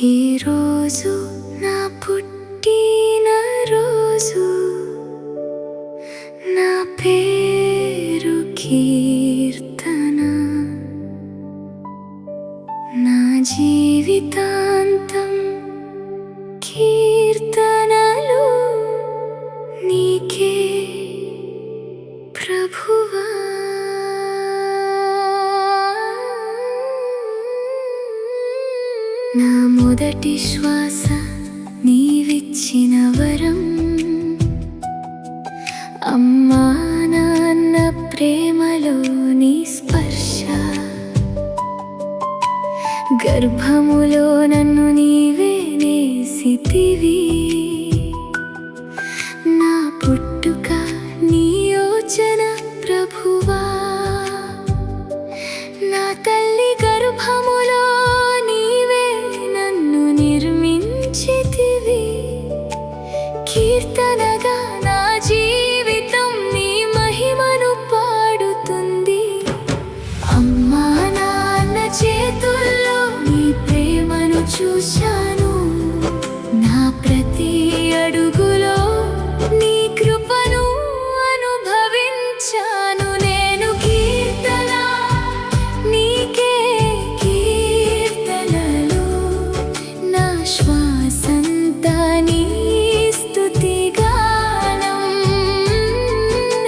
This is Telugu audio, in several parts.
ఈరోజు నా పుట్టిన రోజు, నా పేరు కీర్తన, నా జీవితాంతం కీర్తనలు నీకే ప్రభువా. నా మొదటి శ్వాస నీవిచ్చిన వరం, అమ్మా నాన్న ప్రేమలో నీ స్పర్శ, గర్భములో నన్ను నీవే నేసితివి. నా పుట్టుక నీ యోచన ప్రభువా, నా తల్లి గర్భములో నీవే నన్ను నిర్మించితివి. కీర్తనగా నా జీవితం నీ మహిమను పాడుతుంది. అమ్మా నాన్న చేతుల్లో నీ ప్రేమను చూశాను, నా ప్రతి అడుగులో నీ కృపను అనుభవించాను. నేను కీర్తన నీకే కీర్తనలు, నా శ్వాసంతా నీ స్తుతి గానం.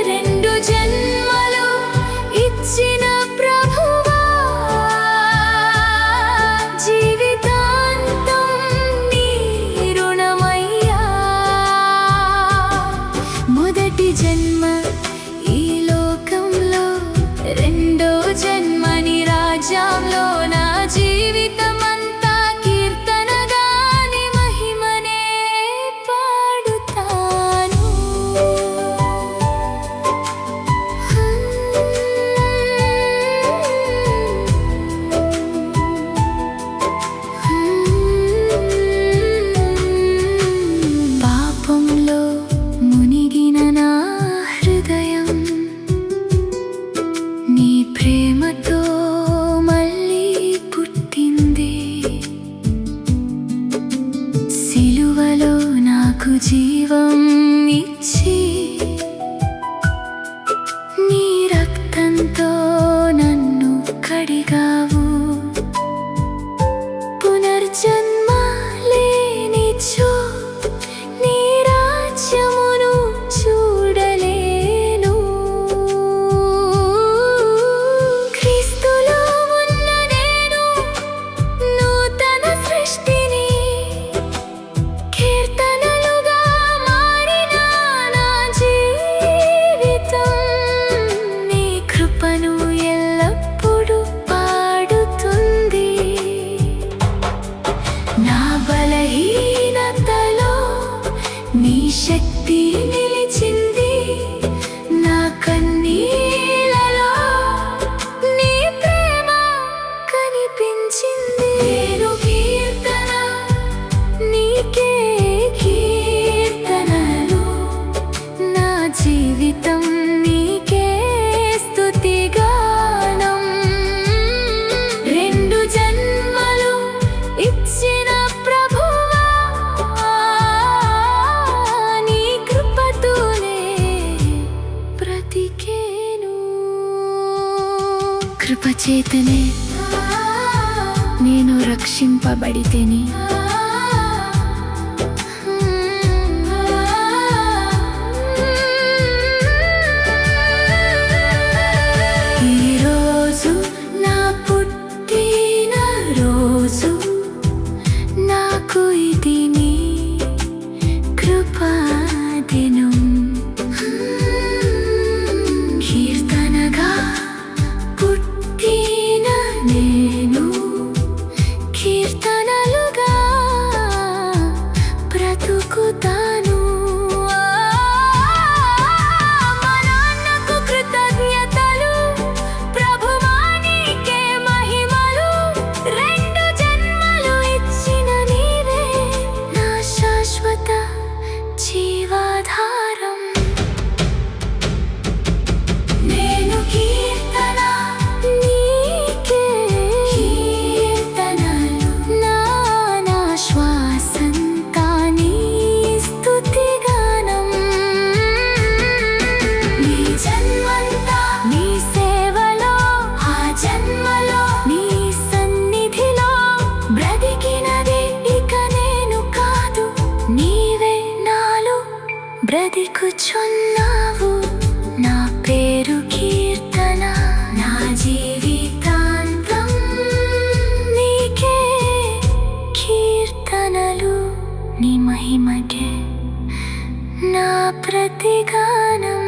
రెండు జన్మలు ఇచ్చిన ప్రభువా, జీవితాంతం నీ రుణమయ్యా. మొదటి జన్మ ఈ లోకంలో, రెండో జన్మ నీ రాజ్యంలో. నా జీవితమంతా కీర్తనగా నీ మహిమనే పాడుతాను. పాపంలో మునిగిన నా హృదయం నీ ప్రేమతో మళ్ళీ పుట్టింది. సిలువలో నాకు జీవం ఇచ్చి, నీ రక్తంతో నన్ను కడిగావు. పునర్జన్మ లేనిచో నీ రాజ్యమును చూడలేను. క్రీస్తులో ఉన్న నేను నూతన సృష్టిని, కీర్తనలుగా మారిన నా జీవితం నీ కృపను ఎల్లప్పుడూ పాడుతుంది. నా బలహీనతలో నీ శక్తి నిలిచింది, నా కన్నీళ్ళలో నీ ప్రేమ కనిపించింది. నేను కీర్తన నీకే కీర్తనలు, నా జీవితం నీకే స్తుతి గానం. రెండు జన్మలు ఇచ్చిన ప్రభువా, నీ కృపతోనే బ్రతికేను. కృపచేతనే నేను రక్షింపబడితేని. ఈరోజు నా పుట్టిన రోజు, నాకు ఇది నీ కృపాదినం. కీర్తనగా పుట్టిన నేను కీర్తనలుగా బ్రతికుచున్నావు నా పేరు కీర్తన నా జీవితాంతం నీకే కీర్తనలు నీ మహిమకే నా ప్రతిగానం